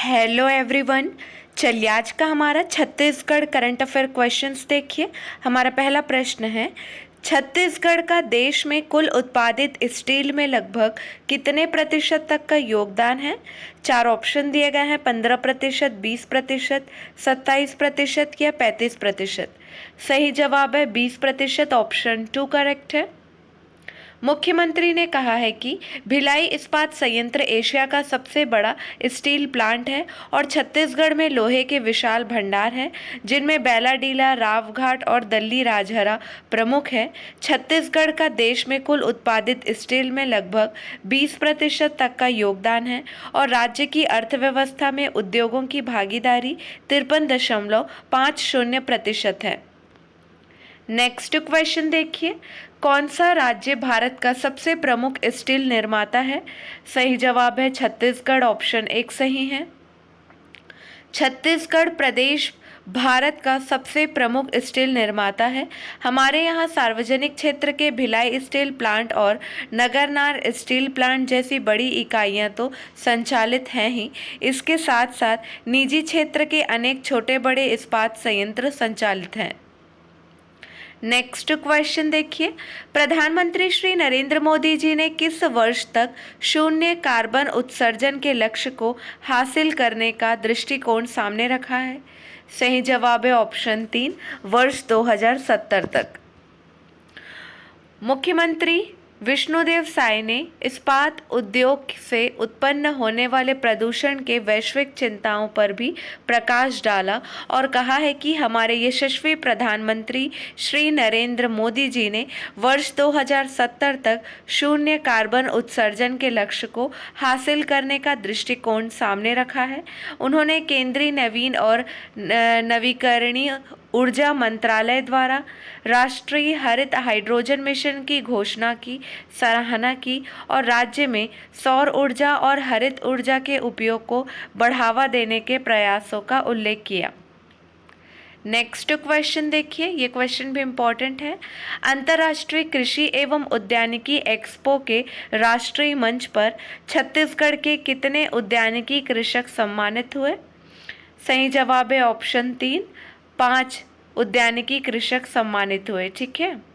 Hello everyone. चलिए आज का हमारा छत्तीसगढ़ करंट अफेयर क्वेश्चंस देखिए। हमारा पहला प्रश्न है, छत्तीसगढ़ का देश में कुल उत्पादित स्टील में लगभग कितने प्रतिशत तक का योगदान है। चार ऑप्शन दिए गए हैं, 15%, 20%, 27% या 35%। सही जवाब है 20%, ऑप्शन 2 करेक्ट है। मुख्यमंत्री ने कहा है कि भिलाई इस्पात संयंत्र एशिया का सबसे बड़ा स्टील प्लांट है और छत्तीसगढ़ में लोहे के विशाल भंडार हैं, जिनमें बैलाडीला, रावघाट और दल्ली राजहरा प्रमुख है। छत्तीसगढ़ का देश में कुल उत्पादित स्टील में लगभग 20% तक का योगदान है और राज्य की अर्थव्यवस्था में उद्योगों की भागीदारी 53.50% है। नेक्स्ट क्वेश्चन देखिए, कौन सा राज्य भारत का सबसे प्रमुख स्टील निर्माता है। सही जवाब है छत्तीसगढ़, ऑप्शन 1 सही है। छत्तीसगढ़ प्रदेश भारत का सबसे प्रमुख स्टील निर्माता है। हमारे यहाँ सार्वजनिक क्षेत्र के भिलाई स्टील प्लांट और नगरनार स्टील प्लांट जैसी बड़ी इकाइयाँ तो संचालित हैं ही, इसके साथ साथ निजी क्षेत्र के अनेक छोटे बड़े इस्पात संयंत्र संचालित हैं। नेक्स्ट क्वेश्चन देखिए, प्रधानमंत्री श्री नरेंद्र मोदी जी ने किस वर्ष तक शून्य कार्बन उत्सर्जन के लक्ष्य को हासिल करने का दृष्टिकोण सामने रखा है। सही जवाब है ऑप्शन 3, वर्ष 2070 तक। मुख्यमंत्री विष्णुदेव साय ने इस्पात उद्योग से उत्पन्न होने वाले प्रदूषण के वैश्विक चिंताओं पर भी प्रकाश डाला और कहा है कि हमारे यशस्वी प्रधानमंत्री श्री नरेंद्र मोदी जी ने वर्ष 2070 तक शून्य कार्बन उत्सर्जन के लक्ष्य को हासिल करने का दृष्टिकोण सामने रखा है। उन्होंने केंद्रीय नवीन और नवीकरणीय ऊर्जा मंत्रालय द्वारा राष्ट्रीय हरित हाइड्रोजन मिशन की घोषणा की सराहना की और राज्य में सौर ऊर्जा और हरित ऊर्जा के उपयोग को बढ़ावा देने के प्रयासों का उल्लेख किया। नेक्स्ट क्वेश्चन देखिए, ये क्वेश्चन भी इम्पॉर्टेंट है। अंतर्राष्ट्रीय कृषि एवं उद्यानिकी एक्सपो के राष्ट्रीय मंच पर छत्तीसगढ़ के कितने उद्यानिकी कृषक सम्मानित हुए। सही जवाब है ऑप्शन 3, 5 उद्यानिकी कृषक सम्मानित हुए। ठीक है।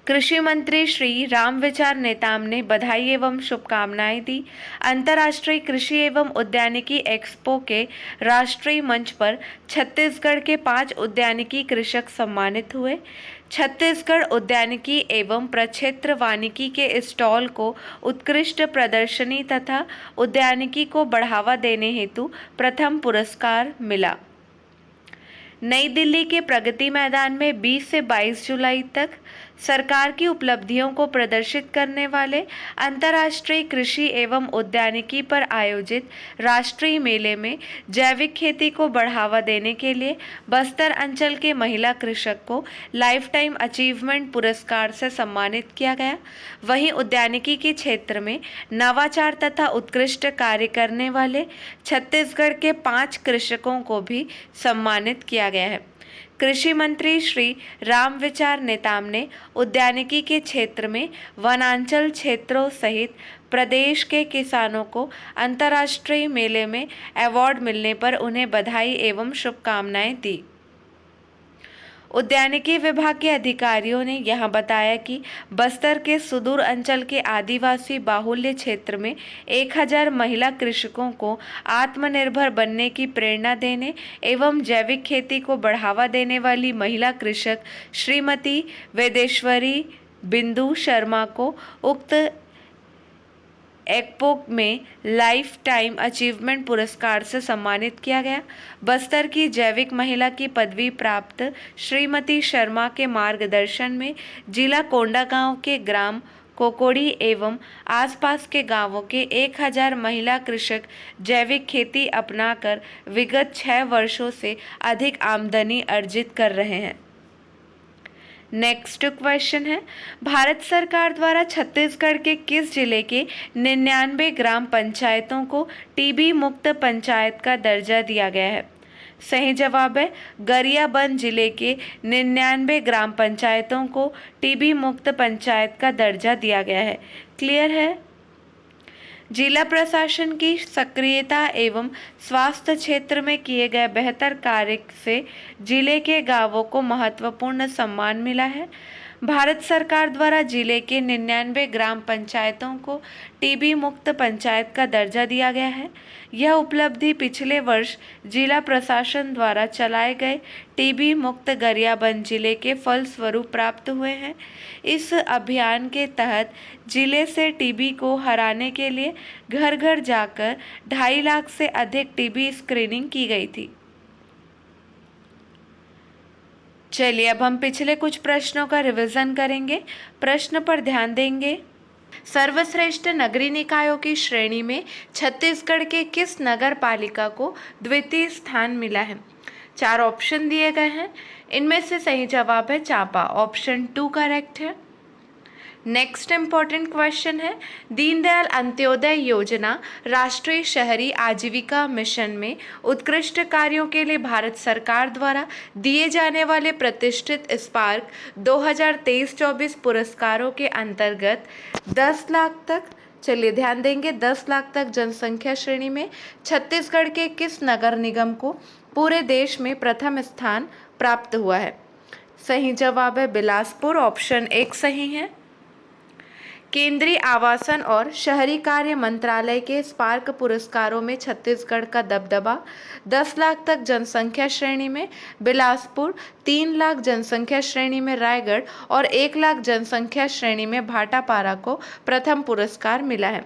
कृषि मंत्री श्री रामविचार नेताम ने बधाई एवं शुभकामनाएं दी। अंतर्राष्ट्रीय कृषि एवं उद्यानिकी एक्सपो के राष्ट्रीय मंच पर छत्तीसगढ़ के 5 उद्यानिकी कृषक सम्मानित हुए। छत्तीसगढ़ उद्यानिकी एवं प्रक्षेत्र वानिकी के स्टॉल को उत्कृष्ट प्रदर्शनी तथा उद्यानिकी को बढ़ावा देने हेतु प्रथम पुरस्कार मिला। नई दिल्ली के प्रगति मैदान में 20 से 22 जुलाई तक सरकार की उपलब्धियों को प्रदर्शित करने वाले अंतर्राष्ट्रीय कृषि एवं उद्यानिकी पर आयोजित राष्ट्रीय मेले में जैविक खेती को बढ़ावा देने के लिए बस्तर अंचल के महिला कृषक को लाइफ टाइम अचीवमेंट पुरस्कार से सम्मानित किया गया। वहीं उद्यानिकी के क्षेत्र में नवाचार तथा उत्कृष्ट कार्य करने वाले छत्तीसगढ़ के 5 कृषकों को भी सम्मानित किया गया है। कृषि मंत्री श्री रामविचार नेताम ने उद्यानिकी के क्षेत्र में वनांचल क्षेत्रों सहित प्रदेश के किसानों को अंतर्राष्ट्रीय मेले में अवार्ड मिलने पर उन्हें बधाई एवं शुभकामनाएं दी। उद्यानिकी विभाग के अधिकारियों ने यहां बताया कि बस्तर के सुदूर अंचल के आदिवासी बाहुल्य क्षेत्र में 1000 महिला कृषकों को आत्मनिर्भर बनने की प्रेरणा देने एवं जैविक खेती को बढ़ावा देने वाली महिला कृषक श्रीमती वेदेश्वरी बिंदु शर्मा को उक्त एक्सपो में लाइफ टाइम अचीवमेंट पुरस्कार से सम्मानित किया गया। बस्तर की जैविक महिला की पदवी प्राप्त श्रीमती शर्मा के मार्गदर्शन में जिला कोंडागांव के ग्राम कोकोड़ी एवं आसपास के गांवों के 1000 महिला कृषक जैविक खेती अपनाकर विगत 6 वर्षों से अधिक आमदनी अर्जित कर रहे हैं। नेक्स्ट क्वेश्चन है, भारत सरकार द्वारा छत्तीसगढ़ के किस जिले के 99 ग्राम पंचायतों को टीबी मुक्त पंचायत का दर्जा दिया गया है। सही जवाब है गरियाबंद जिले के 99 ग्राम पंचायतों को टीबी मुक्त पंचायत का दर्जा दिया गया है। क्लियर है। जिला प्रशासन की सक्रियता एवं स्वास्थ्य क्षेत्र में किए गए बेहतर कार्य से जिले के गांवों को महत्वपूर्ण सम्मान मिला है। भारत सरकार द्वारा जिले के 99 ग्राम पंचायतों को टीबी मुक्त पंचायत का दर्जा दिया गया है। यह उपलब्धि पिछले वर्ष जिला प्रशासन द्वारा चलाए गए टीबी मुक्त गरियाबंद जिले के फलस्वरूप प्राप्त हुए हैं। इस अभियान के तहत जिले से टीबी को हराने के लिए घर घर जाकर 2.5 लाख से अधिक टीबी स्क्रीनिंग की गई थी। चलिए अब हम पिछले कुछ प्रश्नों का रिवीजन करेंगे। प्रश्न पर ध्यान देंगे। सर्वश्रेष्ठ नगरीय निकायों की श्रेणी में छत्तीसगढ़ के किस नगर पालिका को द्वितीय स्थान मिला है? 4 ऑप्शन दिए गए हैं, इनमें से सही जवाब है चांपा, ऑप्शन 2 करेक्ट है। नेक्स्ट इम्पॉर्टेंट क्वेश्चन है, दीनदयाल अंत्योदय योजना राष्ट्रीय शहरी आजीविका मिशन में उत्कृष्ट कार्यों के लिए भारत सरकार द्वारा दिए जाने वाले प्रतिष्ठित स्पार्क 2023-24 पुरस्कारों के अंतर्गत 10 लाख तक, चलिए ध्यान देंगे, 10 लाख तक जनसंख्या श्रेणी में छत्तीसगढ़ के किस नगर निगम को पूरे देश में प्रथम स्थान प्राप्त हुआ है? सही जवाब है बिलासपुर, ऑप्शन 1 सही है। केंद्रीय आवासन और शहरी कार्य मंत्रालय के स्पार्क पुरस्कारों में छत्तीसगढ़ का दबदबा 10 लाख तक जनसंख्या श्रेणी में बिलासपुर, 3 लाख जनसंख्या श्रेणी में रायगढ़ और 1 लाख जनसंख्या श्रेणी में भाटापारा को प्रथम पुरस्कार मिला है।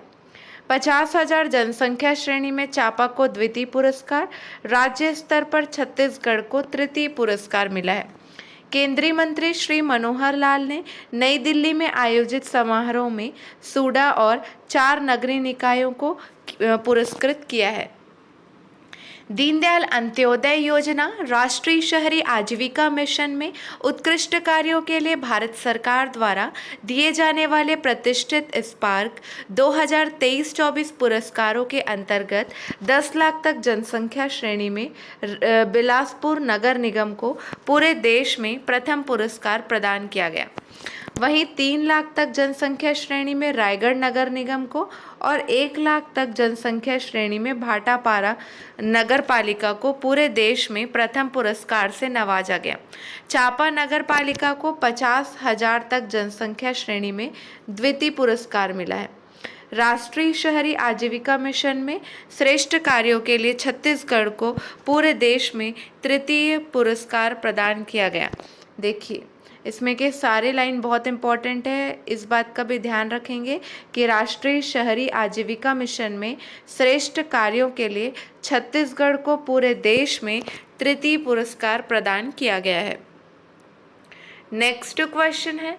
50,000 जनसंख्या श्रेणी में चांपा को द्वितीय पुरस्कार, राज्य स्तर पर छत्तीसगढ़ को तृतीय पुरस्कार मिला है। केंद्रीय मंत्री श्री मनोहर लाल ने नई दिल्ली में आयोजित समारोह में सूडा और 4 नगरीय निकायों को पुरस्कृत किया है। दीनदयाल अंत्योदय योजना राष्ट्रीय शहरी आजीविका मिशन में उत्कृष्ट कार्यों के लिए भारत सरकार द्वारा दिए जाने वाले प्रतिष्ठित स्पार्क 2023-24 पुरस्कारों के अंतर्गत 10 लाख तक जनसंख्या श्रेणी में बिलासपुर नगर निगम को पूरे देश में प्रथम पुरस्कार प्रदान किया गया। वहीं 3 लाख तक जनसंख्या श्रेणी में रायगढ़ नगर निगम को और 1 लाख तक जनसंख्या श्रेणी में भाटापारा नगर पालिका को पूरे देश में प्रथम पुरस्कार से नवाजा गया। चांपा नगर पालिका को 50,000 तक जनसंख्या श्रेणी में द्वितीय पुरस्कार मिला है। राष्ट्रीय शहरी आजीविका मिशन में श्रेष्ठ कार्यों के लिए छत्तीसगढ़ को पूरे देश में तृतीय पुरस्कार प्रदान किया गया। देखिए इसमें के सारे लाइन बहुत इंपॉर्टेंट है, इस बात का भी ध्यान रखेंगे कि राष्ट्रीय शहरी आजीविका मिशन में श्रेष्ठ कार्यों के लिए छत्तीसगढ़ को पूरे देश में तृतीय पुरस्कार प्रदान किया गया है। नेक्स्ट क्वेश्चन है,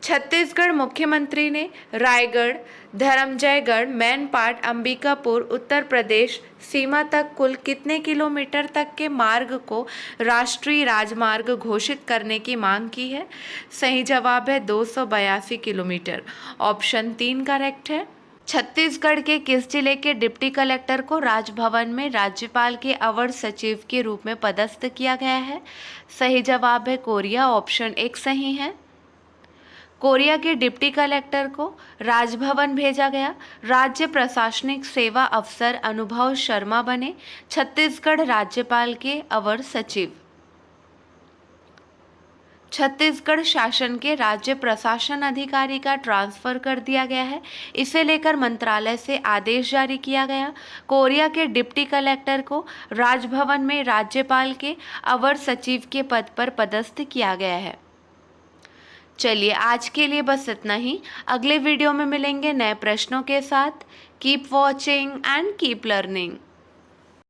छत्तीसगढ़ मुख्यमंत्री ने रायगढ़, धरमजयगढ़, मैनपाट, अंबिकापुर, उत्तर प्रदेश सीमा तक कुल कितने किलोमीटर तक के मार्ग को राष्ट्रीय राजमार्ग घोषित करने की मांग की है? सही जवाब है 282 किलोमीटर, ऑप्शन 3 करेक्ट है। छत्तीसगढ़ के किस जिले के डिप्टी कलेक्टर को राजभवन में राज्यपाल के अवर सचिव के रूप में पदस्थ किया गया है? सही जवाब है कोरिया, ऑप्शन 1 सही है। कोरिया के डिप्टी कलेक्टर को राजभवन भेजा गया। राज्य प्रशासनिक सेवा अफसर अनुभव शर्मा बने छत्तीसगढ़ राज्यपाल के अवर सचिव। छत्तीसगढ़ शासन के राज्य प्रशासन अधिकारी का ट्रांसफर कर दिया गया है, इसे लेकर मंत्रालय से आदेश जारी किया गया। कोरिया के डिप्टी कलेक्टर को राजभवन में राज्यपाल के अवर सचिव के पद पर पदस्थ किया गया है। चलिए आज के लिए बस इतना ही, अगले वीडियो में मिलेंगे नए प्रश्नों के साथ। Keep watching and keep learning.